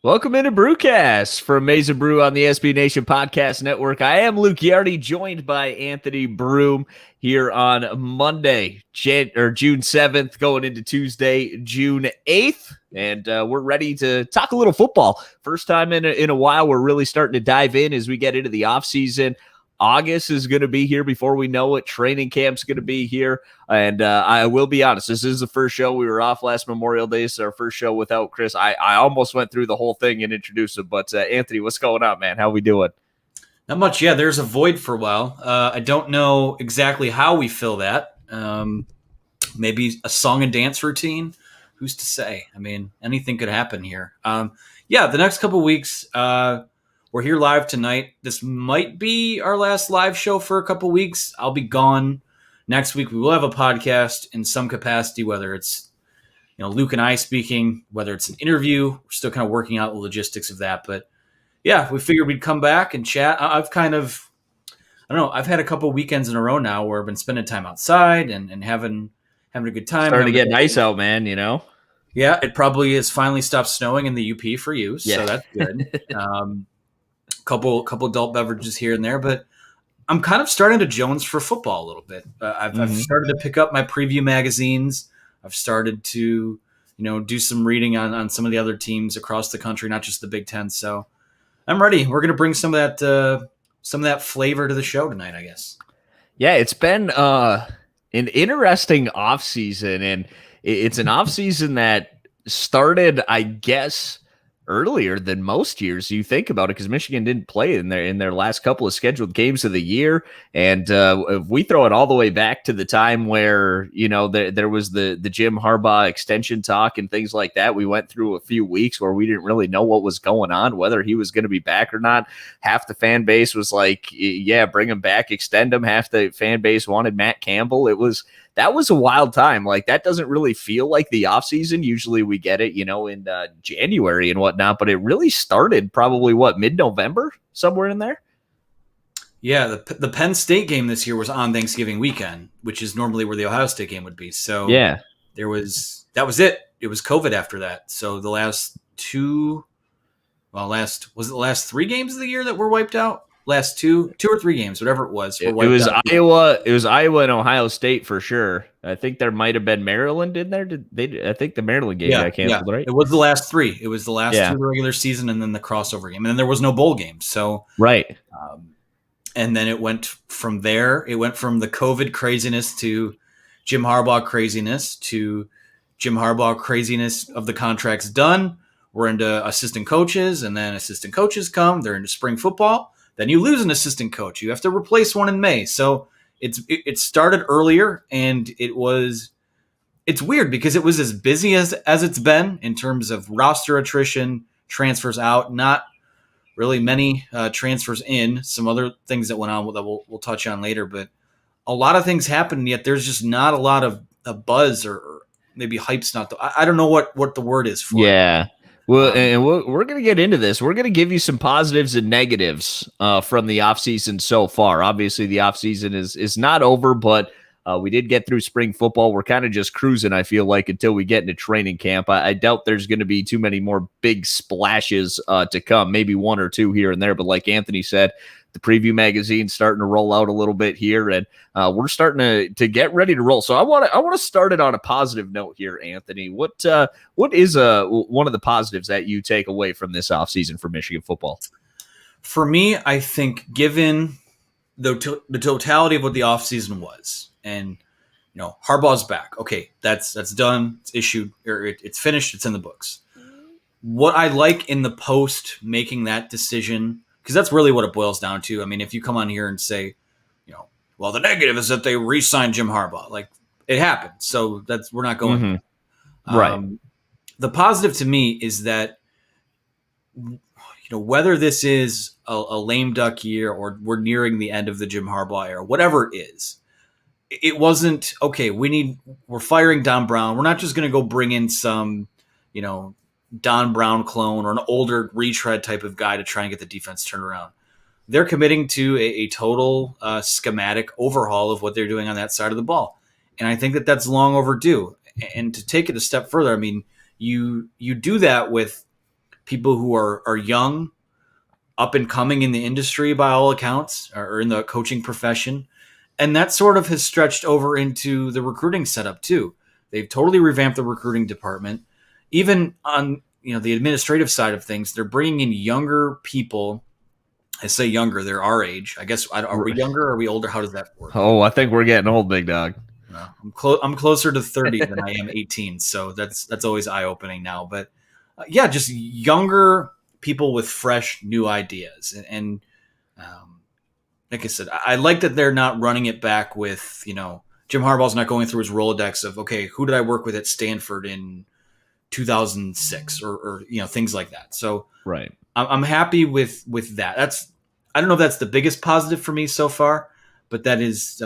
Welcome into Brewcast from Mesa Brew on the SB Nation Podcast Network. I am Luke Ghardi, joined by Anthony Broome here on Monday, June 7th, going into Tuesday, June 8th. And we're ready to talk a little football. First time in a while, we're really starting to dive in as we get into the offseason. August is going to be here before we know it. Training camp's going to be here. And I will be honest, this is the first show. We were off last Memorial Day. So our first show without Chris. I almost went through the whole thing and introduced him. But Anthony, what's going on, man? How we doing? Not much. Yeah, there's a void for a while. I don't know exactly how we fill that. Maybe a song and dance routine. Who's to say? I mean, anything could happen here. Yeah, the next couple of weeks, we're here live tonight. This might be our last live show for a couple of weeks. I'll be gone next week. We will have a podcast in some capacity, whether it's Luke and I speaking, whether it's an interview. We're still kind of working out the logistics of that, but yeah, we figured we'd come back and chat. I've had a couple of weekends in a row now where I've been spending time outside and having a good time. Starting to get nice out, man, Yeah, it probably has finally stopped snowing in the UP for you, so that's good. Couple adult beverages here and there, but I'm kind of starting to Jones for football a little bit. I've started to pick up my preview magazines. I've started to, do some reading on some of the other teams across the country, not just the Big Ten. So I'm ready. We're going to bring some of that flavor to the show tonight, I guess. Yeah, it's been an interesting offseason, and it's an offseason that started, I guess, earlier than most years. You think about it, because Michigan didn't play in their last couple of scheduled games of the year, and if we throw it all the way back to the time where there was the Jim Hrbaugh extension talk and things like that. We went through a few weeks where we didn't really know what was going on, whether he was going to be back or not. Half the fan base was like, yeah, bring him back, extend him. Half the fan base wanted Matt Campbell. That was a wild time. Like, that doesn't really feel like the offseason. Usually we get it, in January and whatnot, but it really started probably mid-November, somewhere in there. Yeah, the Penn State game this year was on Thanksgiving weekend, which is normally where the Ohio State game would be. So yeah, that was it. It was COVID after that. So the last last 3 games of the year that were wiped out? Last two or 3 games, whatever it was. It was out. Iowa. It was Iowa and Ohio State for sure. I think there might have been Maryland in there. I think the Maryland game got canceled, right? It was the last 3. It was the last 2 of the regular season, and then the crossover game, and then there was no bowl game. So right. And then it went from there. It went from the COVID craziness to Jim Hrbaugh craziness to Jim Hrbaugh craziness of the contracts done. We're into assistant coaches, and then assistant coaches come. They're into spring football. Then you lose an assistant coach. You have to replace one in May. So it started earlier, and it's weird because it was as busy as it's been in terms of roster attrition, transfers out, not really many transfers in, some other things that went on that we'll touch on later. But a lot of things happened, yet there's just not a lot of a buzz or maybe hype's not. I don't know what the word is for it. Yeah. Well, and we're going to get into this. We're going to give you some positives and negatives from the offseason so far. Obviously, the offseason is not over, but we did get through spring football. We're kind of just cruising, I feel like, until we get into training camp. I doubt there's going to be too many more big splashes to come, maybe 1 or 2 here and there. But like Anthony said, the preview magazine's starting to roll out a little bit here, and we're starting to get ready to roll. So I want to start it on a positive note here, Anthony. What is one of the positives that you take away from this offseason for Michigan football? For me, I think given the totality of what the offseason was, and Harbaugh's back. Okay, that's done. It's issued, or it's finished. It's in the books. What I like in the post making that decision, because that's really what it boils down to. I mean, if you come on here and say, well, the negative is that they re-signed Jim Hrbaugh. Like, it happened. So we're not going there. Right. The positive to me is that, whether this is a lame duck year or we're nearing the end of the Jim Hrbaugh era, whatever it is, it wasn't, okay, we're firing Don Brown. We're not just going to go bring in some, Don Brown clone or an older retread type of guy to try and get the defense turned around. They're committing to a total schematic overhaul of what they're doing on that side of the ball. And I think that that's long overdue. And to take it a step further, I mean, you do that with people who are young, up and coming in the industry by all accounts, or in the coaching profession. And that sort of has stretched over into the recruiting setup too. They've totally revamped the recruiting department. Even on the administrative side of things, they're bringing in younger people. I say younger, they're our age. I guess, are we younger or are we older? How does that work? Oh, I think we're getting old, big dog. No, I'm closer to 30 than I am 18. So that's always eye-opening now. But yeah, just younger people with fresh new ideas. And like I said, I like that they're not running it back with, Jim Harbaugh's not going through his Rolodex of, okay, who did I work with at Stanford in 2006 or things like that. So right. I'm happy with that. I don't know if that's the biggest positive for me so far, but that is,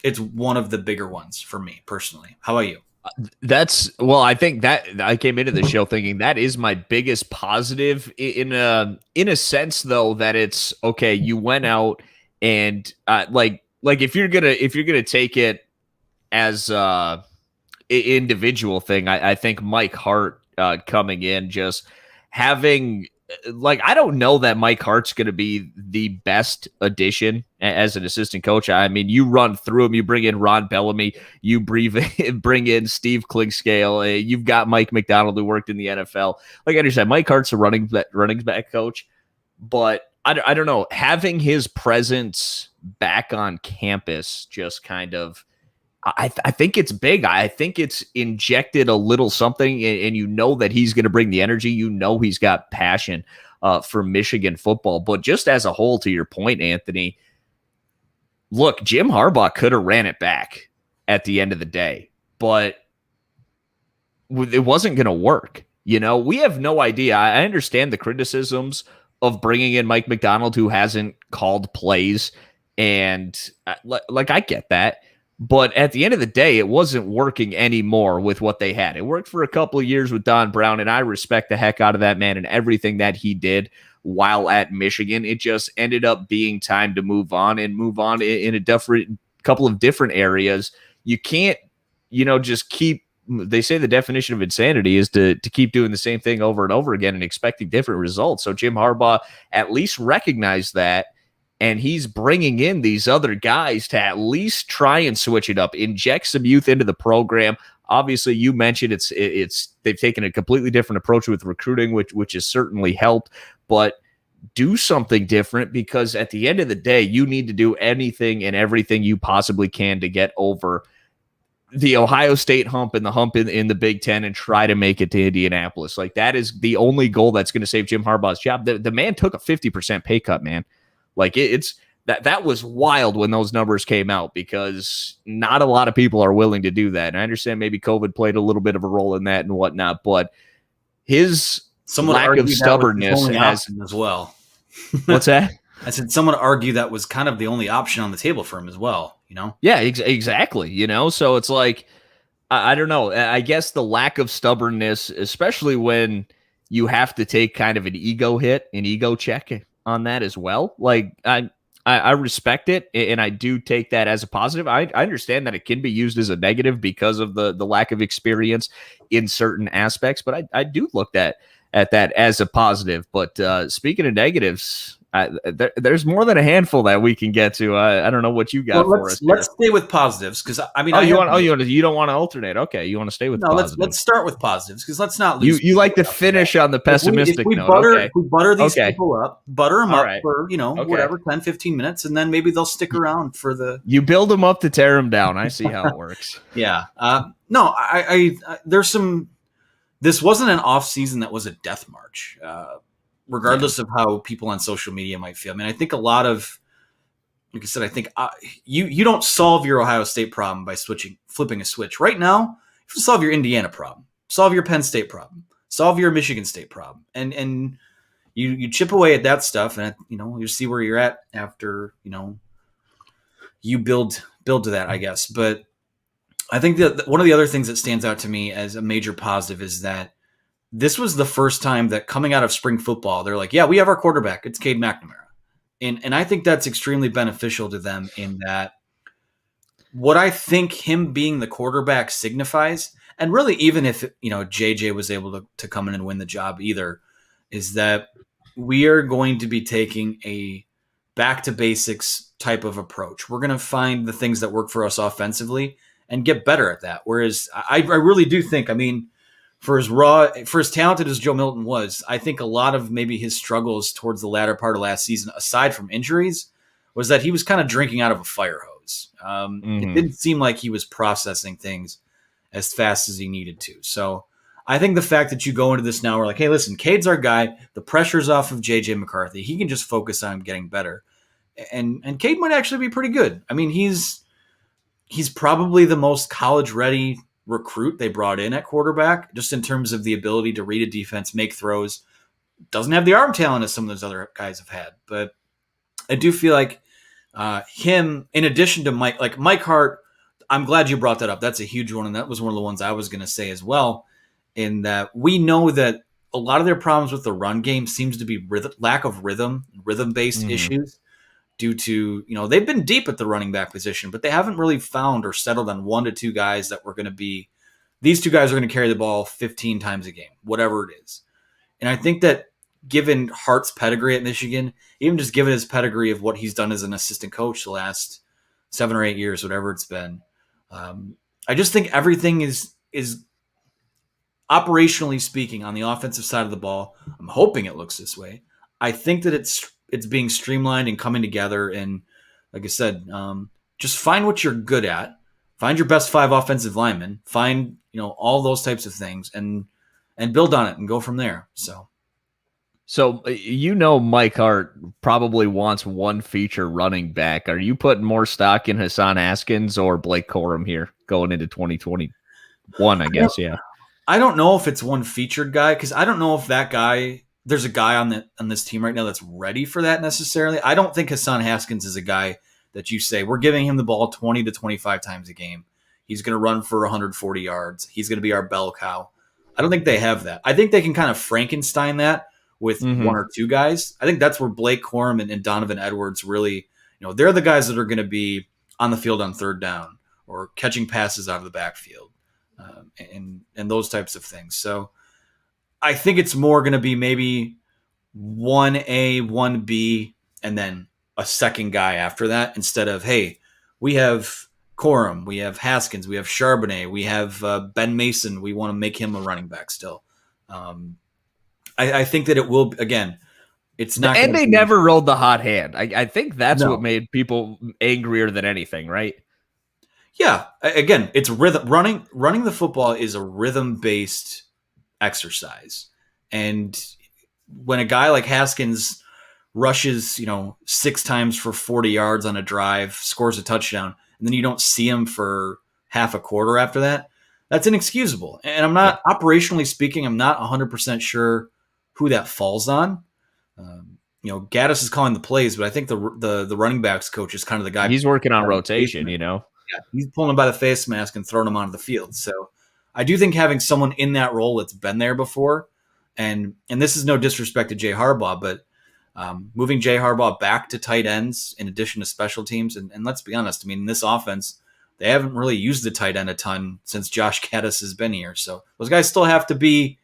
it's one of the bigger ones for me personally. How about you? I think that I came into the show thinking that is my biggest positive in a sense, though, that it's okay. You went out and like if you're gonna take it as individual thing, I think Mike Hart coming in, just having I don't know that Mike Hart's going to be the best addition as an assistant coach. I mean, you run through him, you bring in Ron Bellamy, you bring in Steve Klingscale, you've got Mike McDonald who worked in the NFL. Like I understand, Mike Hart's a running back coach, but I don't know, having his presence back on campus just kind of, I think it's big. I think it's injected a little something, and that he's going to bring the energy. He's got passion for Michigan football. But just as a whole, to your point, Anthony, look, Jim Hrbaugh could have ran it back at the end of the day, but it wasn't going to work. We have no idea. I understand the criticisms of bringing in Mike McDonald, who hasn't called plays, and I get that. But at the end of the day, it wasn't working anymore with what they had. It worked for a couple of years with Don Brown, and I respect the heck out of that man and everything that he did while at Michigan. It just ended up being time to move on in a couple of different areas. You can't, just keep. They say the definition of insanity is to keep doing the same thing over and over again and expecting different results. So Jim Hrbaugh at least recognized that. And he's bringing in these other guys to at least try and switch it up, inject some youth into the program. Obviously, you mentioned they've taken a completely different approach with recruiting, which has certainly helped. But do something different, because at the end of the day, you need to do anything and everything you possibly can to get over the Ohio State hump and the hump in the Big Ten and try to make it to Indianapolis. Like, that is the only goal that's going to save Jim Harbaugh's job. The man took a 50% pay cut, man. Like, it's that was wild when those numbers came out, because not a lot of people are willing to do that. And I understand maybe COVID played a little bit of a role in that and whatnot, but his lack of stubbornness has as well. What's that? I said someone argue that was kind of the only option on the table for him as well. Yeah, exactly. So it's like, I don't know. I guess the lack of stubbornness, especially when you have to take kind of an ego check on that as well. Like, I respect it, and I do take that as a positive. I understand that it can be used as a negative because of the lack of experience in certain aspects, but I do look at that as a positive. But speaking of negatives, there's more than a handful that we can get to. I don't know what you got for us. Let's stay with positives, because you don't want to alternate. Okay, you want to stay with positives. Let's start with positives, because let's not lose. You like to finish on the pessimistic note. If we butter these people up, butter them up for whatever 10, 15 minutes, and then maybe they'll stick around for the. You build them up to tear them down. I see how it works. Yeah. No, I there's some. This wasn't an off season that was a death march. Regardless of how people on social media might feel. I mean, I think a lot of, like I said, I think you don't solve your Ohio State problem by flipping a switch. Right now, you solve your Indiana problem, solve your Penn State problem, solve your Michigan State problem, and you chip away at that stuff, and you see where you're at after you build to that, I guess. But I think that one of the other things that stands out to me as a major positive is that this was the first time that coming out of spring football, they're like, yeah, we have our quarterback. It's Cade McNamara. And I think that's extremely beneficial to them, in that what I think him being the quarterback signifies, and really even if, JJ was able to come in and win the job either, is that we are going to be taking a back to basics type of approach. We're going to find the things that work for us offensively and get better at that. Whereas I really do think, for as talented as Joe Milton was, I think a lot of maybe his struggles towards the latter part of last season, aside from injuries, was that he was kind of drinking out of a fire hose. It didn't seem like he was processing things as fast as he needed to. So I think the fact that you go into this now, we're like, hey, listen, Cade's our guy. The pressure's off of JJ McCarthy. He can just focus on getting better. And Cade might actually be pretty good. He's probably the most college-ready recruit they brought in at quarterback, just in terms of the ability to read a defense, make throws. Doesn't have the arm talent as some of those other guys have had. But I do feel like him, in addition to Mike Hart, I'm glad you brought that up. That's a huge one, and that was one of the ones I was going to say as well, in that we know that a lot of their problems with the run game seems to be lack of rhythm-based issues due to, they've been deep at the running back position, but they haven't really found or settled on 1 to 2 guys that were going to be, these 2 guys are going to carry the ball 15 times a game, whatever it is. And I think that given Hart's pedigree at Michigan, even just given his pedigree of what he's done as an assistant coach the last 7 or 8 years, whatever it's been, I just think everything is operationally speaking on the offensive side of the ball. I'm hoping it looks this way. I think that it's being streamlined and coming together. And like I said, just find what you're good at, find your best 5 offensive linemen, find, all those types of things and build on it and go from there. So Mike Hart probably wants one feature running back. Are you putting more stock in Hassan Haskins or Blake Corum here going into 2021, I guess? Yeah. I don't know if it's one featured guy, because I don't know if that guy, there's a guy on this team right now that's ready for that necessarily. I don't think Hassan Haskins is a guy that you say, we're giving him the ball 20 to 25 times a game. He's going to run for 140 yards. He's going to be our bell cow. I don't think they have that. I think they can kind of Frankenstein that with 1 or 2 guys. I think that's where Blake Corum and Donovan Edwards really, they're the guys that are going to be on the field on 3rd down or catching passes out of the backfield and those types of things. So I think it's more going to be maybe 1A, 1B, and then a second guy after that, instead of, hey, we have Corum, we have Haskins, we have Charbonnet, we have Ben Mason. We want to make him a running back still. I think that it will, again, it's not. And they never rolled the hot hand. I think that's what made people angrier than anything, right? Yeah. Again, it's rhythm. Running the football is a rhythm-based exercise. And when a guy like Haskins rushes, 6 times for 40 yards on a drive, scores a touchdown, and then you don't see him for half a quarter after that, that's inexcusable. And I'm not, operationally speaking, I'm not 100% sure who that falls on. Gaddis is calling the plays, but I think the running backs coach is kind of the guy. He's working on rotation, Yeah, he's pulling him by the face mask and throwing him onto the field. So I do think having someone in that role that's been there before, and this is no disrespect to Jim Hrbaugh, but moving Jim Hrbaugh back to tight ends in addition to special teams, and let's be honest, in this offense, they haven't really used the tight end a ton since Josh Gaddis has been here. So those guys still have to be,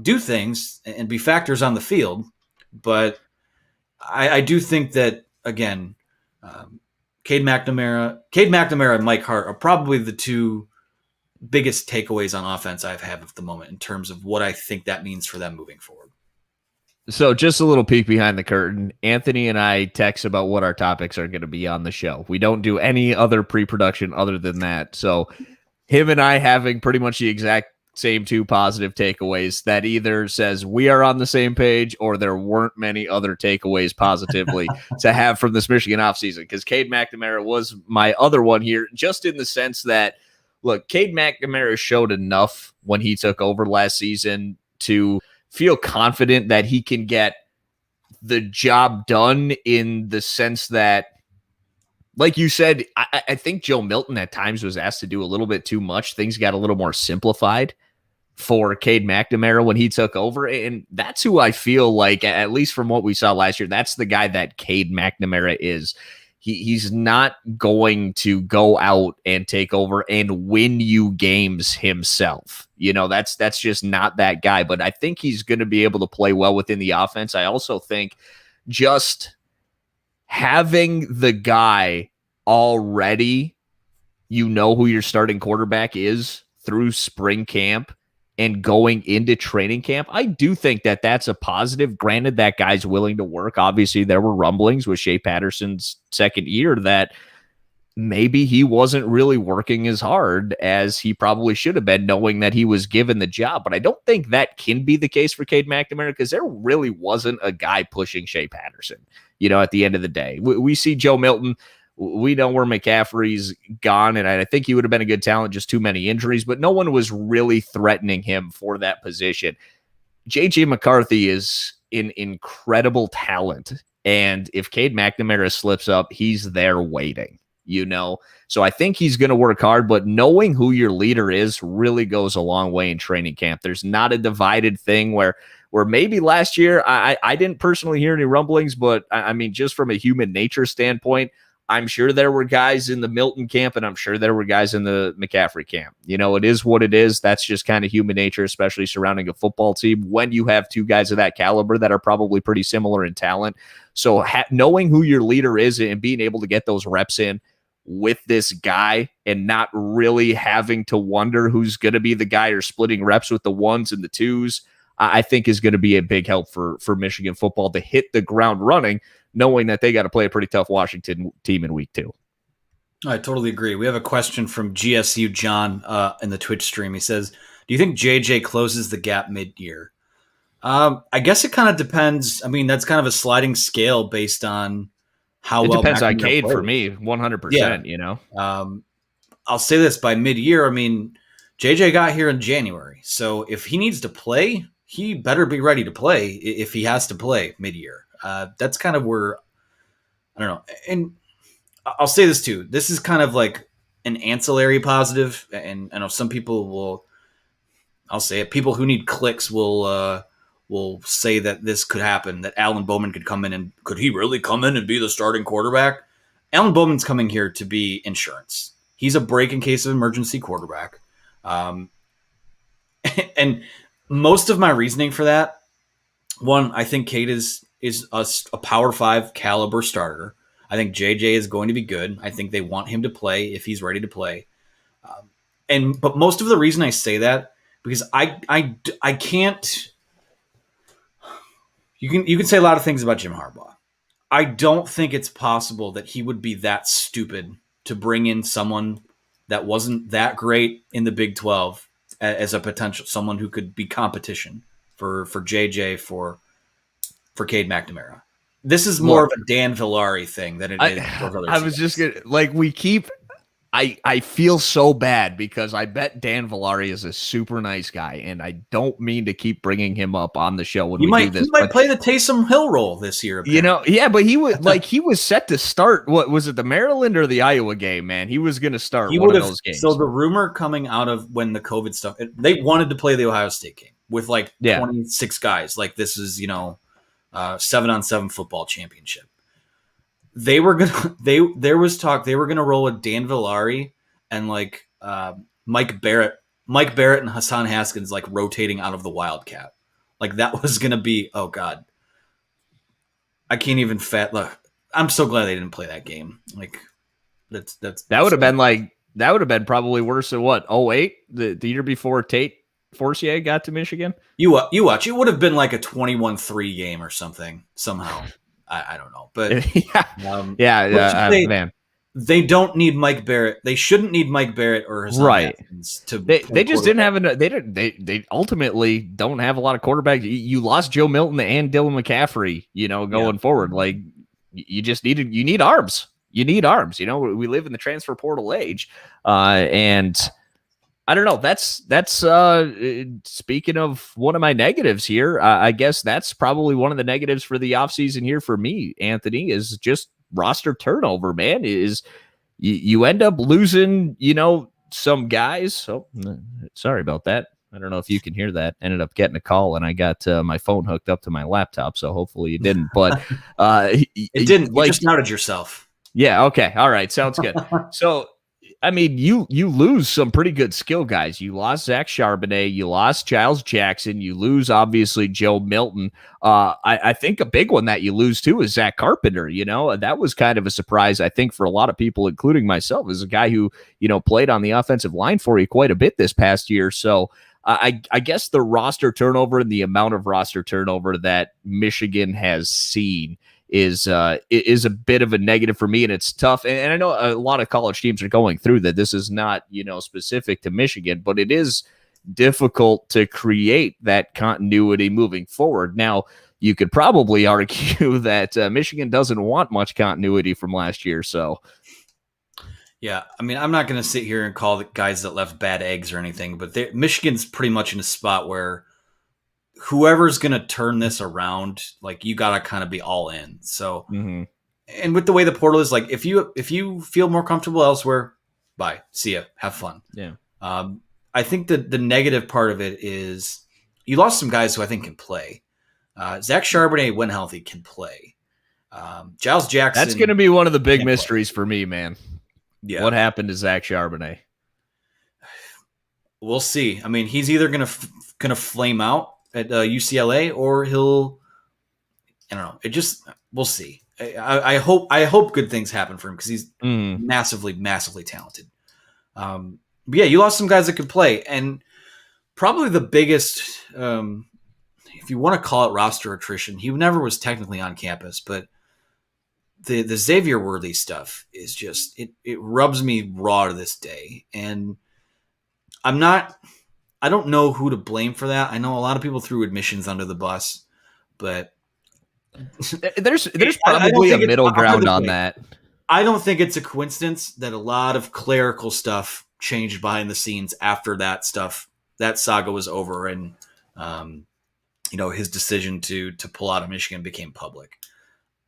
do things and be factors on the field. But I do think that, again, Cade McNamara and Mike Hart are probably the 2 biggest takeaways on offense I've had at the moment in terms of what I think that means for them moving forward. So just a little peek behind the curtain. Anthony and I text about what our topics are going to be on the show. We don't do any other pre-production other than that. So him and I having pretty much the exact same 2 positive takeaways that either says we are on the same page or there weren't many other takeaways positively to have from this Michigan offseason, because Cade McNamara was my other one here, just in the sense that, look, Cade McNamara showed enough when he took over last season to feel confident that he can get the job done, in the sense that, like you said, I think Joe Milton at times was asked to do a little bit too much. Things got a little more simplified for Cade McNamara when he took over. And that's who I feel like, at least from what we saw last year, that's the guy that Cade McNamara is. he's not going to go out and take over and win you games himself. That's just not that guy. But I think he's going to be able to play well within the offense. I also think just having the guy already, who your starting quarterback is through spring camp and going into training camp, I do think that that's a positive. Granted, that guy's willing to work. Obviously, there were rumblings with Shea Patterson's second year that maybe he wasn't really working as hard as he probably should have been, knowing that he was given the job. But I don't think that can be the case for Cade McNamara, because there really wasn't a guy pushing Shea Patterson, at the end of the day. We see Joe Milton. We know where McCaffrey's gone, and I think he would have been a good talent, just too many injuries, but no one was really threatening him for that position. J.J. McCarthy is an incredible talent, and if Cade McNamara slips up, he's there waiting, So I think he's going to work hard, but knowing who your leader is really goes a long way in training camp. There's not a divided thing where maybe last year, I didn't personally hear any rumblings, but I mean, just from a human nature standpoint, I'm sure there were guys in the Milton camp, and I'm sure there were guys in the McCaffrey camp. It is what it is. That's just kind of human nature, especially surrounding a football team when you have two guys of that caliber that are probably pretty similar in talent. So knowing who your leader is and being able to get those reps in with this guy and not really having to wonder who's going to be the guy or splitting reps with the ones and the twos, I think is going to be a big help for Michigan football to hit the ground running, knowing that they got to play a pretty tough Washington team in week 2. I totally agree. We have a question from GSU John in the Twitch stream. He says, do you think JJ closes the gap mid-year? I guess it kind of depends. I mean, that's kind of a sliding scale based on how well. It depends on Cade for me, 100%, I'll say this, by mid-year, I mean, JJ got here in January. So if he needs to play, he better be ready to play if he has to play mid-year. That's kind of where, I don't know. And I'll say this too. This is kind of like an ancillary positive. And I know some people will, I'll say it, people who need clicks will say that this could happen, that Alan Bowman could come in, and could he really come in and be the starting quarterback? Alan Bowman's coming here to be insurance. He's a break in case of emergency quarterback. And most of my reasoning for that, one, I think Cade is a Power 5 caliber starter. I think JJ is going to be good. I think they want him to play if he's ready to play. But most of the reason I say that, because I can't. You can say a lot of things about Jim Hrbaugh. I don't think it's possible that he would be that stupid to bring in someone that wasn't that great in the Big 12 as a potential someone who could be competition for JJ for Cade McNamara. This is more of a Dan Villari thing than it is for other I was just gonna I feel so bad because I bet Dan Villari is a super nice guy, and I don't mean to keep bringing him up on the show when do this. He might play the Taysom Hill role this year. Apparently. But he was he was set to start. What was it, the Maryland or the Iowa game? Man, he was going to start one of those games. So the rumor coming out of when the COVID stuff, they wanted to play the Ohio State game with 26 guys. Like this is 7-on-7 football championship. They were gonna. There was talk they were gonna roll with Dan Villari and Mike Barrett and Hassan Haskins rotating out of the Wildcat. That was gonna be. Oh God, I can't even look. I'm so glad they didn't play that game. That would have been probably worse than what 08, the year before Tate Forcier got to Michigan. You watch. It would have been like a 21-3 game or something somehow. I don't know, but man, they don't need Mike Barrett. They shouldn't need Mike Barrett or Hassan Haskins to. They just didn't have enough. They ultimately don't have a lot of quarterbacks. You lost Joe Milton and Dylan McCaffrey. Going forward, you just you need arms. You need arms. We live in the transfer portal age, and. I don't know. That's speaking of one of my negatives here. I guess that's probably one of the negatives for the offseason here for me, Anthony, is just roster turnover, man. Is you end up losing, some guys. So sorry about that. I don't know if you can hear that. Ended up getting a call, and I got my phone hooked up to my laptop, so hopefully you didn't. But it didn't. You just outed yourself. Yeah. Okay. All right. Sounds good. So, I mean, you lose some pretty good skill guys. You lost Zach Charbonnet. You lost Giles Jackson. You lose obviously Joe Milton. I think a big one that you lose too is Zach Carpenter. You know, that was kind of a surprise. I think for a lot of people, including myself, as a guy who played on the offensive line for you quite a bit this past year. So. I guess the roster turnover and the amount of roster turnover that Michigan has seen is a bit of a negative for me, and it's tough. And I know a lot of college teams are going through that. This is not specific to Michigan, but it is difficult to create that continuity moving forward. Now, you could probably argue that Michigan doesn't want much continuity from last year, so. Yeah, I mean, I'm not going to sit here and call the guys that left bad eggs or anything, but Michigan's pretty much in a spot where whoever's going to turn this around, like, you got to kind of be all in. So, and with the way the portal is, like, if you feel more comfortable elsewhere, bye, see ya, have fun. Yeah. I think that the negative part of it is you lost some guys who I think can play. Zach Charbonnet, when healthy, can play. Giles Jackson. That's going to be one of the big mysteries for me, man. Yeah. What happened to Zach Charbonnet? We'll see. I mean, he's either gonna flame out at UCLA or he'll. I don't know. We'll see. I hope good things happen for him because he's massively talented. But yeah, you lost some guys that could play, and probably the biggest, if you want to call it roster attrition, he never was technically on campus, but. The Xavier Worthy stuff is just it rubs me raw to this day, and I don't know who to blame for that. I know a lot of people threw admissions under the bus, but there's probably a middle ground on that. I don't think it's a coincidence that a lot of clerical stuff changed behind the scenes after that saga was over, and his decision to pull out of Michigan became public.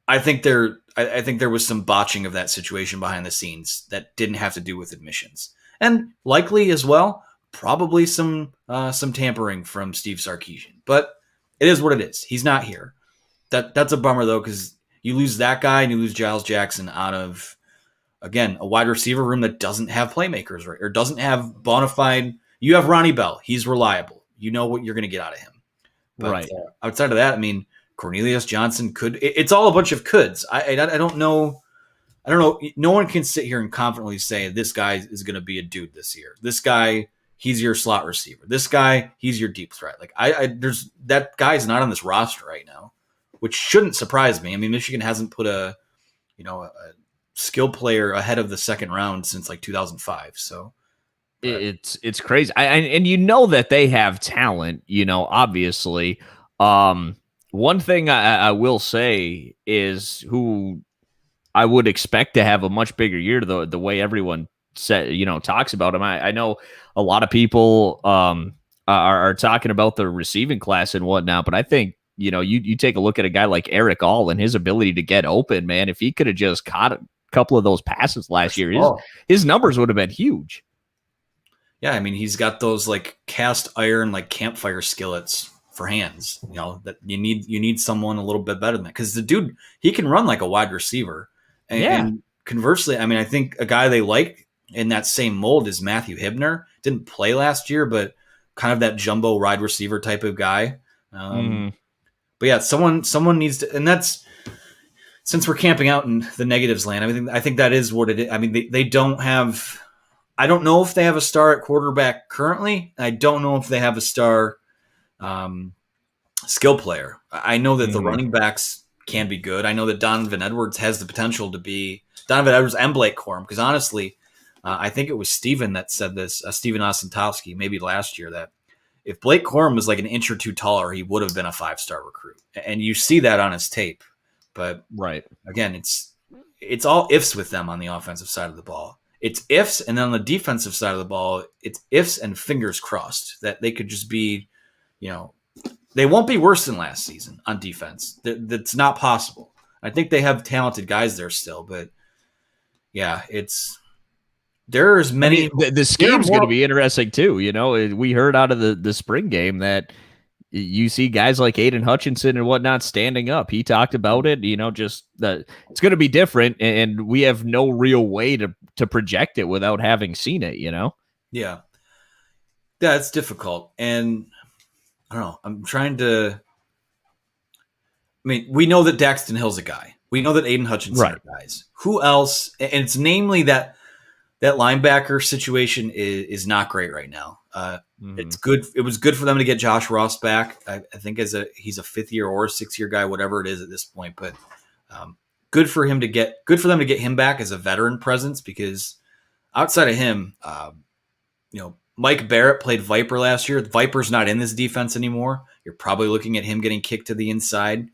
I think there was some botching of that situation behind the scenes that didn't have to do with admissions, and likely as well, probably some tampering from Steve Sarkisian. But it is what it is. He's not here. That's a bummer though, because you lose that guy and you lose Giles Jackson out of, again, a wide receiver room that doesn't have playmakers, right, or doesn't have bona fide. You have Ronnie Bell. He's reliable. You know what you're going to get out of him. But, right. Outside of that, I mean. Cornelius Johnson could. It's all a bunch of coulds. I don't know. I don't know. No one can sit here and confidently say this guy is going to be a dude this year. This guy, he's your slot receiver. This guy, he's your deep threat. Like there's that guy's not on this roster right now, which shouldn't surprise me. I mean, Michigan hasn't put a skill player ahead of the second round since like 2005. So it's crazy. And that they have talent. Obviously. One thing I will say is who I would expect to have a much bigger year, the way everyone talks about him. I know a lot of people are talking about the receiving class and whatnot, but I think you take a look at a guy like Eric All and his ability to get open, man. If he could have just caught a couple of those passes last year, his numbers would have been huge. Yeah, I mean, he's got those like cast iron, like campfire skillets for hands, that you need someone a little bit better than that, because the dude, he can run like a wide receiver. And conversely, I mean, I think a guy they like in that same mold is Matthew Hibner. Didn't play last year, but kind of that jumbo wide receiver type of guy. But yeah, someone needs to, and that's, since we're camping out in the negatives land, I think that is what it is. I mean, they don't have, I don't know if they have a star at quarterback currently. I don't know if they have a star skill player. I know that the running backs can be good. I know that Donovan Edwards has the potential to be Donovan Edwards and Blake Corum, because honestly, I think it was Steven that said this, Steven Ostentowski, maybe last year, that if Blake Corum was like an inch or two taller, he would have been a 5-star recruit. And you see that on his tape. But again, it's all ifs with them on the offensive side of the ball. It's ifs, and then on the defensive side of the ball, it's ifs and fingers crossed that they could just be, they won't be worse than last season on defense. That's not possible. I think they have talented guys there still, but yeah, there's many. The scheme's going to be interesting too. We heard out of the spring game that you see guys like Aiden Hutchinson and whatnot standing up. He talked about it, just that it's going to be different, and we have no real way to project it without having seen it, Yeah. Yeah, it's difficult. And I don't know. I'm trying to. I mean, we know that Daxton Hill's a guy. We know that Aiden Hutchinson Right. are guys. Who else? And it's namely that linebacker situation is not great right now. It's good. It was good for them to get Josh Ross back. I think he's a 5th year or 6th year guy, whatever it is at this point. But good for them to get him back as a veteran presence, because outside of him, Mike Barrett played Viper last year. Viper's not in this defense anymore. You're probably looking at him getting kicked to the inside.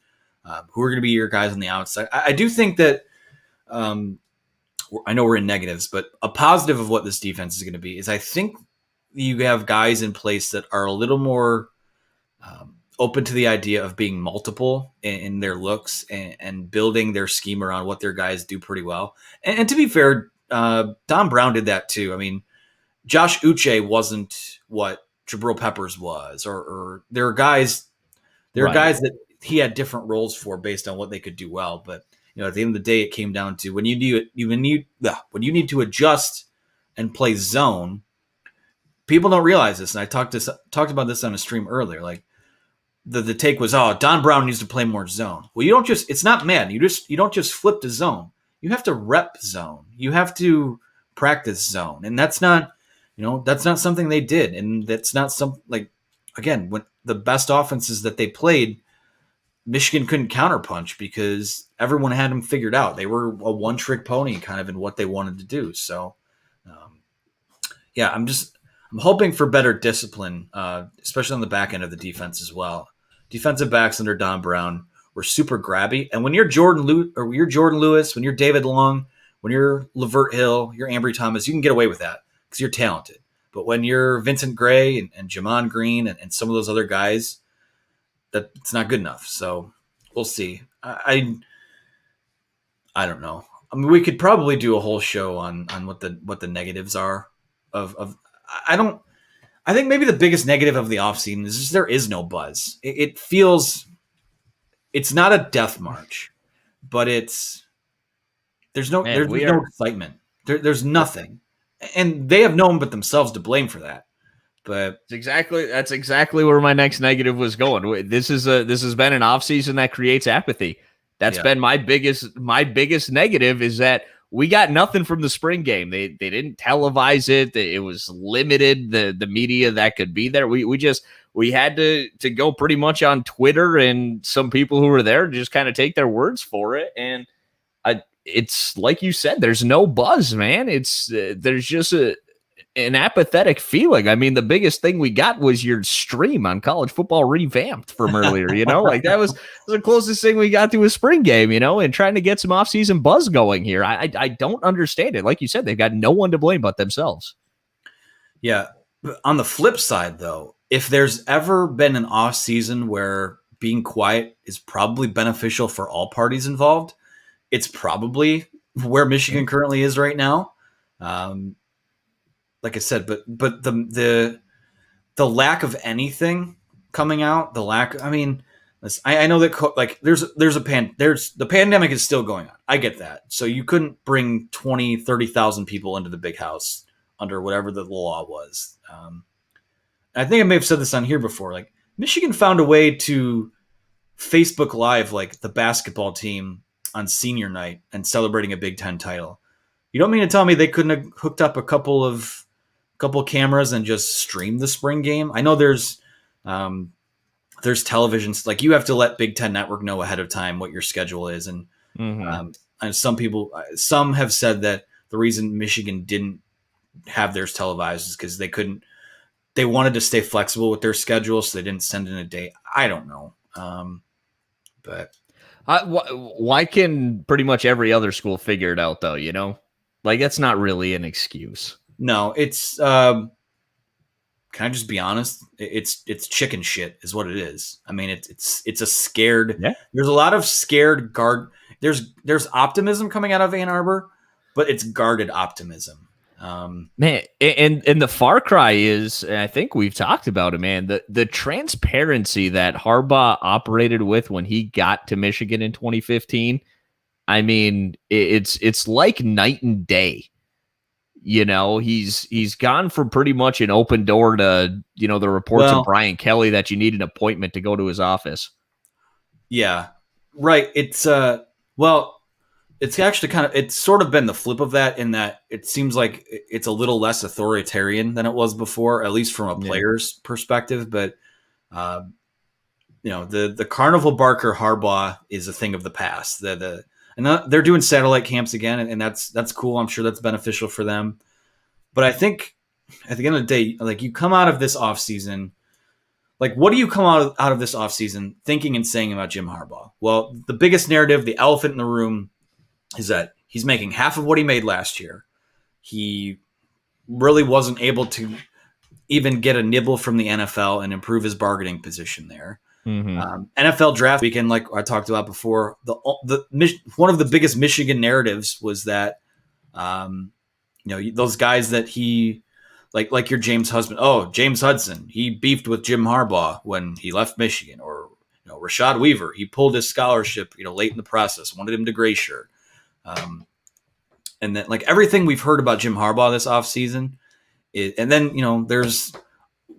Who are going to be your guys on the outside? I do think that. I know we're in negatives, but a positive of what this defense is going to be is I think you have guys in place that are a little more open to the idea of being multiple in their looks and building their scheme around what their guys do pretty well. And to be fair, Don Brown did that too. I mean, Josh Uche wasn't what Jabril Peppers was, or there are guys guys that he had different roles for based on what they could do well. But at the end of the day, it came down to when you need to adjust and play zone. People don't realize this, and I talked about this on a stream earlier. Like the take was, Don Brown needs to play more zone. Well, you don't just. It's not Madden. You don't just flip to zone. You have to rep zone. You have to practice zone, and that's not something they did, and that's not again, when the best offenses that they played, Michigan couldn't counterpunch because everyone had them figured out. They were a one-trick pony kind of in what they wanted to do. So, I'm hoping for better discipline, especially on the back end of the defense as well. Defensive backs under Don Brown were super grabby, and when you're Jordan Lewis, when you're David Long, when you're Lavert Hill, you're Ambry Thomas, you can get away with that because you're talented. But when you're Vincent Gray and Jamon Green and some of those other guys, that it's not good enough. So we'll see. I don't know. I mean, we could probably do a whole show on what the negatives are of I think maybe the biggest negative of the offseason is just there is no buzz. It feels it's not a death march, but there's no excitement. There's nothing. And they have no one but themselves to blame for that. But that's exactly where my next negative was going. This has been an offseason that creates apathy. That's been my biggest negative, is that we got nothing from the spring game. They didn't televise it. It was limited, the media that could be there. We had to go pretty much on Twitter and some people who were there just kind of take their words for it. And it's like you said, there's no buzz, man. There's just an apathetic feeling. I mean, the biggest thing we got was your stream on College Football Revamped from earlier, like that was the closest thing we got to a spring game, and trying to get some offseason buzz going here. I don't understand it. Like you said, they've got no one to blame but themselves. Yeah. On the flip side, though, if there's ever been an offseason where being quiet is probably beneficial for all parties involved, it's probably where Michigan currently is right now. Like I said, but the lack of anything coming out, I mean, I know that the pandemic is still going on. I get that. So you couldn't bring 20, 30,000 people into the big house under whatever the law was. I think I may have said this on here before. Like, Michigan found a way to Facebook Live like the basketball team on senior night and celebrating a Big Ten title. You don't mean to tell me they couldn't have hooked up a couple cameras and just streamed the spring game? I know there's televisions, like you have to let Big Ten Network know ahead of time what your schedule is, and some have said that the reason Michigan didn't have theirs televised is because they wanted to stay flexible with their schedule, so they didn't send in a date. I don't know, but. Why can pretty much every other school figure it out, though? Like, that's not really an excuse. No, it's. Can I just be honest? It's chicken shit, is what it is. I mean, it's a scared. Yeah. There's a lot of scared guard. There's optimism coming out of Ann Arbor, but it's guarded optimism. Man, and the far cry is, and I think we've talked about it, man. The transparency that Harbaugh operated with when he got to Michigan in 2015. I mean, it's like night and day. You know, he's gone from pretty much an open door to, you know, the reports of Well, Brian Kelly that you need an appointment to go to his office. yeah, right. Well, it's actually it's sort of been the flip of that, in that it seems like it's a little less authoritarian than it was before, at least from a player's perspective. But uh, the Carnival Barker Harbaugh is a thing of the past. And they're doing satellite camps again, and that's cool. I'm sure that's beneficial for them. But I think at the end of the day, like, you come out of this offseason, like, what do you come out of this offseason thinking and saying about Jim Harbaugh? Well, the biggest narrative, the elephant in the room, is that he's making half of what he made last year. He really wasn't able to even get a nibble from the NFL and improve his bargaining position there. Mm-hmm. NFL draft weekend, like I talked about before, one of the biggest Michigan narratives was that, those guys that he, like your James Hudson. Oh, James Hudson, he beefed with Jim Harbaugh when he left Michigan. Or Rashad Weaver, he pulled his scholarship late in the process, wanted him to gray shirt. And then, like, everything we've heard about Jim Harbaugh this offseason, and then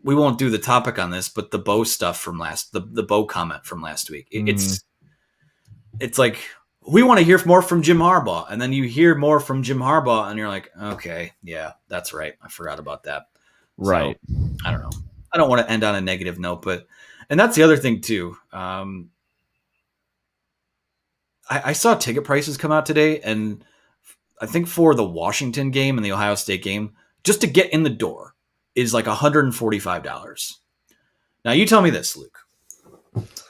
we won't do the topic on this, but the Bo stuff from the Bo comment from last week. It's like, we want to hear more from Jim Harbaugh, and then you hear more from Jim Harbaugh, and you're like, okay, yeah, that's right, I forgot about that. Right. So, I don't know. I don't want to end on a negative note, and that's the other thing too. I saw ticket prices come out today, and I think for the Washington game and the Ohio State game, just to get in the door is like $145. Now, you tell me this, Luke.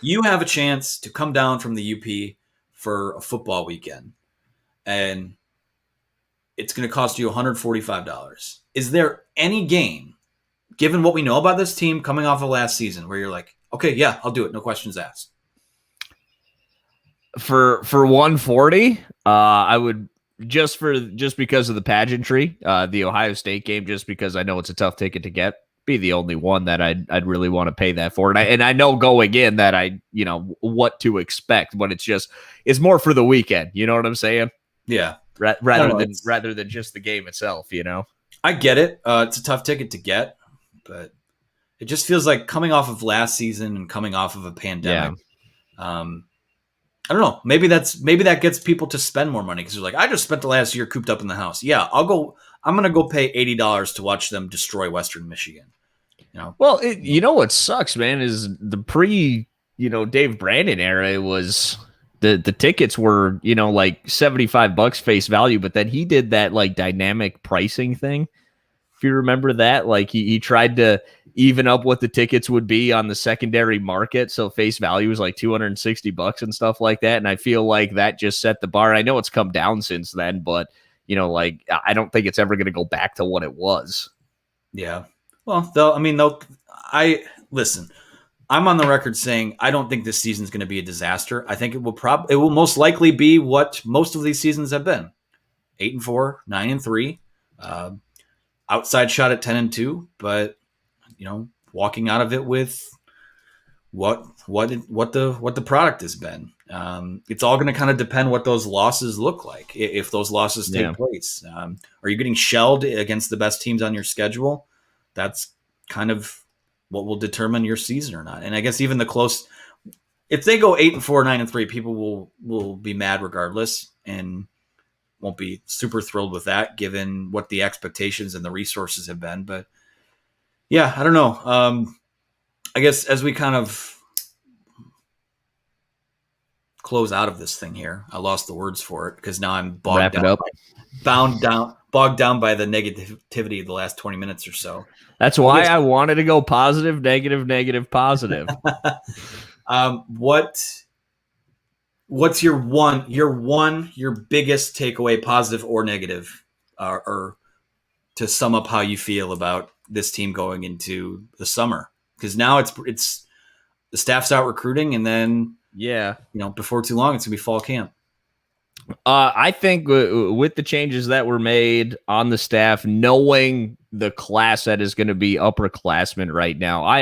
You have a chance to come down from the UP for a football weekend, and it's going to cost you $145. Is there any game, given what we know about this team coming off of last season, where you're like, okay, yeah, I'll do it, no questions asked? For 140, I would, just because of the pageantry, the Ohio State game, just because I know it's a tough ticket to get, be the only one that I'd really want to pay that for. And I know going in that what to expect, but it's more for the weekend. You know what I'm saying? Yeah. Rather than just the game itself, I get it. It's a tough ticket to get, but it just feels like coming off of last season and coming off of a pandemic. Yeah. I don't know. Maybe that gets people to spend more money, because they're like, I just spent the last year cooped up in the house. Yeah, I'm going to go pay $80 to watch them destroy Western Michigan. Well, what sucks, man, is the Dave Brandon era was the tickets were, like $75 face value, but then he did that like dynamic pricing thing. If you remember that, like he tried to even up what the tickets would be on the secondary market. So face value was like $260 and stuff like that. And I feel like that just set the bar. I know it's come down since then, but I don't think it's ever going to go back to what it was. Yeah. Well, listen, I'm on the record saying I don't think this season's going to be a disaster. I think it will most likely be what most of these seasons have been: 8-4, 9-3, outside shot at 10-2, but walking out of it with what the product has been. It's all going to kind of depend what those losses look like. If those losses take place, are you getting shelled against the best teams on your schedule? That's kind of what will determine your season or not. And I guess even if they go 8-4, 9-3, people will be mad regardless, and won't be super thrilled with that, given what the expectations and the resources have been. But yeah, I don't know. I guess as we kind of close out of this thing here, I lost the words for it because now I'm bogged down by the negativity of the last 20 minutes or so. That's why I wanted to go positive, negative, positive. What's your biggest takeaway, positive or negative, or to sum up how you feel about this team going into the summer? Because now it's the staff's out recruiting, and then before too long it's gonna be fall camp. I think with the changes that were made on the staff, knowing the class that is going to be upperclassmen right now, I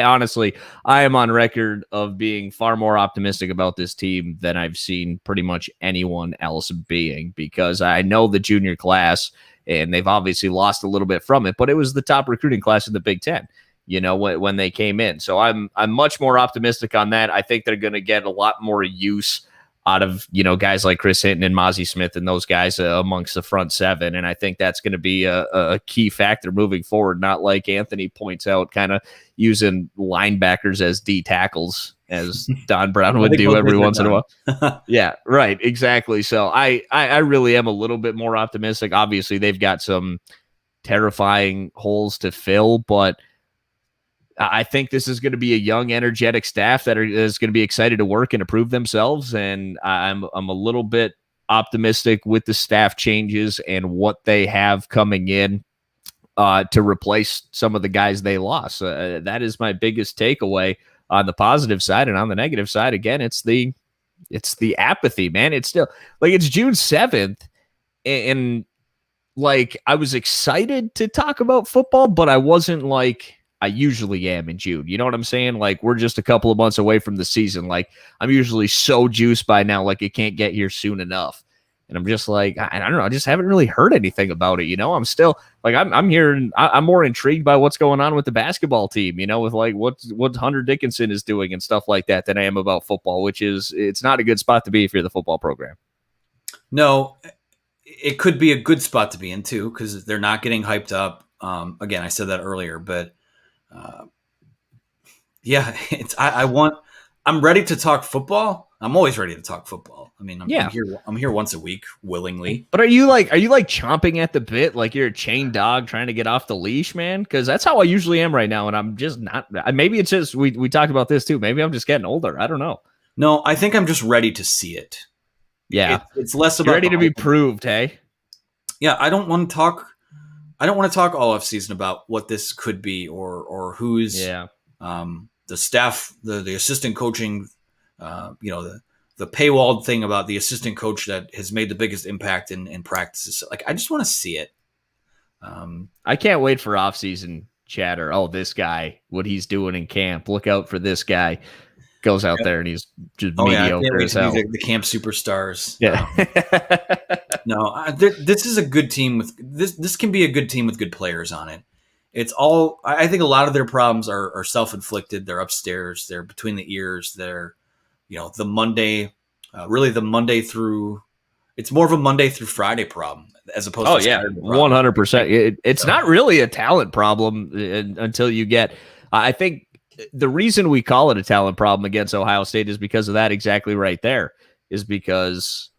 am on record of being far more optimistic about this team than I've seen pretty much anyone else being, because I know the junior class and they've obviously lost a little bit from it, but it was the top recruiting class in the Big Ten, when they came in. So I'm much more optimistic on that. I think they're going to get a lot more use out of, guys like Chris Hinton and Mozzie Smith and those guys amongst the front seven. And I think that's going to be a key factor moving forward, not like Anthony points out, kind of using linebackers as D tackles, as Don Brown would do every once in a while. Yeah, right. Exactly. So I really am a little bit more optimistic. Obviously, they've got some terrifying holes to fill, but I think this is going to be a young, energetic staff that is going to be excited to work and to prove themselves. And I'm a little bit optimistic with the staff changes and what they have coming in to replace some of the guys they lost. That is my biggest takeaway on the positive side. And on the negative side, again, it's the apathy, man. It's still like it's June 7th, and like I was excited to talk about football, but I wasn't like I usually am in June. You know what I'm saying? Like, we're just a couple of months away from the season. Like, I'm usually so juiced by now, like it can't get here soon enough. And I'm just like, I don't know. I just haven't really heard anything about it. I'm still like, I'm hearing, I'm more intrigued by what's going on with the basketball team, with like what Hunter Dickinson is doing and stuff like that than I am about football, it's not a good spot to be if you're the football program. No, it could be a good spot to be in too, because they're not getting hyped up. Again, I said that earlier, but yeah, I'm ready to talk football. I'm always ready to talk football. I mean, I'm here once a week willingly. But are you like chomping at the bit? Like you're a chained dog trying to get off the leash, man? Because that's how I usually am right now. And I'm just not, maybe it's just, we talked about this too. Maybe I'm just getting older. I don't know. No, I think I'm just ready to see it. Yeah. It's less about you're ready to be proved. Hey. Yeah. I don't want to talk all offseason about what this could be or who's the staff, the assistant coaching, the paywalled thing about the assistant coach that has made the biggest impact in practices. Like, I just want to see it. I can't wait for offseason chatter. Oh, this guy, what he's doing in camp. Look out for this guy. Goes out there and he's just mediocre as hell. The camp superstars. Yeah. This is a good team with this can be a good team with good players on it. It's all, I think a lot of their problems are self-inflicted. They're upstairs. They're between the ears. They're, the Monday, really the Monday through, it's more of a Monday through Friday problem as opposed to Saturday problem. 100%. It's not really a talent problem until you get, I think the reason we call it a talent problem against Ohio State is because of that exactly right there, is because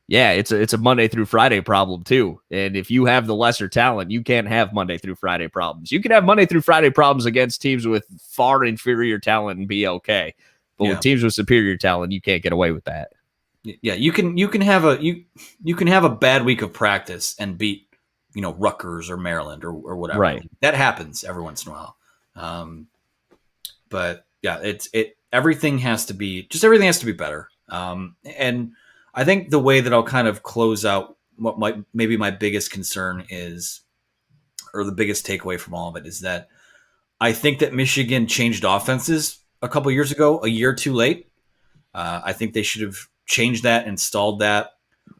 it's a Monday through Friday problem too. And if you have the lesser talent, you can't have Monday through Friday problems. You can have Monday through Friday problems against teams with far inferior talent and be okay. But with teams with superior talent, you can't get away with that. Yeah, you can have a bad week of practice and beat, Rutgers or Maryland or whatever. Right. That happens every once in a while. But yeah, everything has to be better. And I think the way that I'll kind of close out what maybe my biggest concern is, or the biggest takeaway from all of it, is that I think that Michigan changed offenses a couple years ago, a year too late. I think they should have changed that, installed that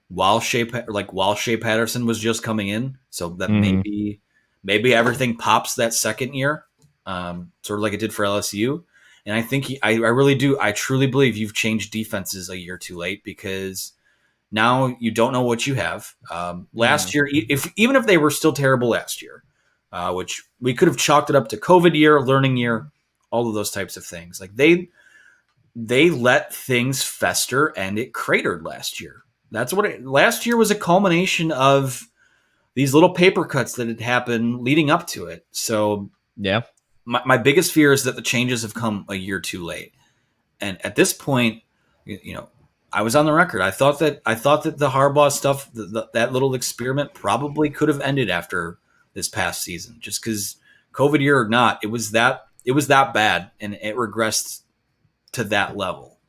while Shea Patterson was just coming in, so that maybe everything pops that second year, sort of like it did for LSU. And I think I really do. I truly believe you've changed defenses a year too late, because now you don't know what you have. Last year, even if they were still terrible last year, which we could have chalked it up to COVID year, learning year, all of those types of things. Like they let things fester and it cratered last year. Last year was a culmination of these little paper cuts that had happened leading up to it. So yeah. My biggest fear is that the changes have come a year too late. And at this point, I was on the record. I thought that the Hrbaugh stuff, that little experiment, probably could have ended after this past season, just because COVID year or not, it was that bad and it regressed to that level.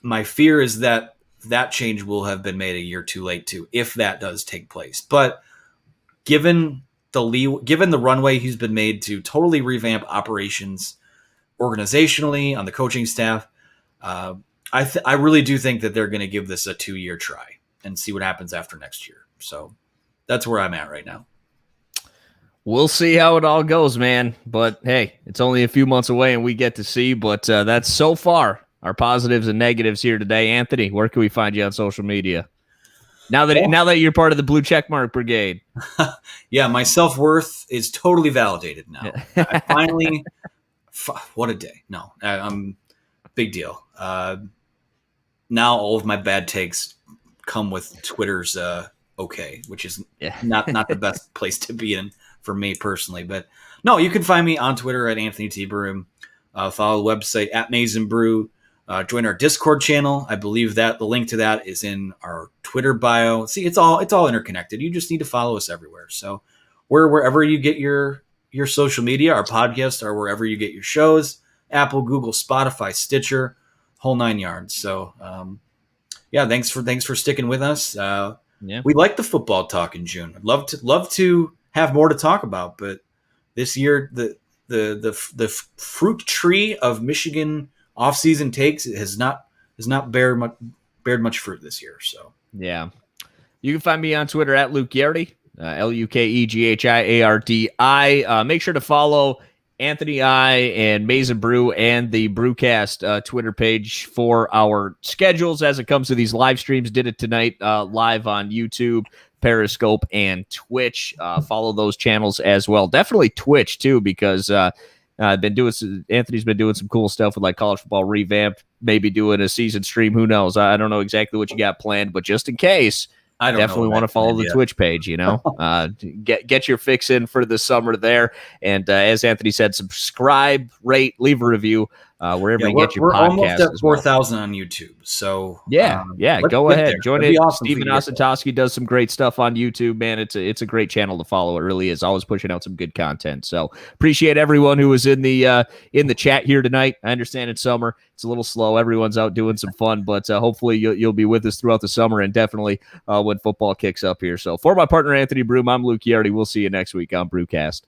My fear is that that change will have been made a year too late too, if that does take place. But given the runway he's been made to totally revamp operations organizationally on the coaching staff, I really do think that they're going to give this a 2-year try and see what happens after next year. So that's where I'm at right now. We'll see how it all goes, man. But hey, it's only a few months away and we get to see. But that's so far our positives and negatives here today. Anthony, where can we find you on social media? Now that you're part of the Blue Checkmark Brigade. Yeah, my self-worth is totally validated now. I finally, what a day. No, big deal. Now all of my bad takes come with Twitter's okay, which is not the best place to be in for me personally. But no, you can find me on Twitter at Anthony T. Broome. Follow the website at Maize and Brew. Join our Discord channel. I believe that the link to that is in our Twitter bio. See, it's all interconnected. You just need to follow us everywhere. So wherever you get your social media, our podcast, or wherever you get your shows, Apple, Google, Spotify, Stitcher, whole 9 yards. So thanks for sticking with us. We like the football talk in June. I'd love to have more to talk about, but this year the fruit tree of Michigan offseason takes has not bared much fruit this year. So yeah, you can find me on Twitter at Luke Ghardi, LukeGhiardi. Make sure to follow Anthony I and Maize and Brew and the Brewcast Twitter page for our schedules as it comes to these live streams. Did it tonight live on YouTube, Periscope, and Twitch. Follow those channels as well. Definitely Twitch too, because Anthony's been doing some cool stuff with like college football revamp, maybe doing a season stream. Who knows? I don't know exactly what you got planned, but just in case, I definitely want to follow the Twitch page, get your fix in for the summer there. And as Anthony said, subscribe, rate, leave a review wherever you get your podcast. We're almost at 4,000 on YouTube. So go ahead. Join it. Awesome. Steven Osentowski does some great stuff on YouTube, man. It's a great channel to follow. It really is. Always pushing out some good content. So appreciate everyone who was in the chat here tonight. I understand it's summer. It's a little slow. Everyone's out doing some fun, but hopefully you'll be with us throughout the summer and definitely when football kicks up here. So for my partner, Anthony Broome, I'm Luke Ghardi. We'll see you next week on Brewcast.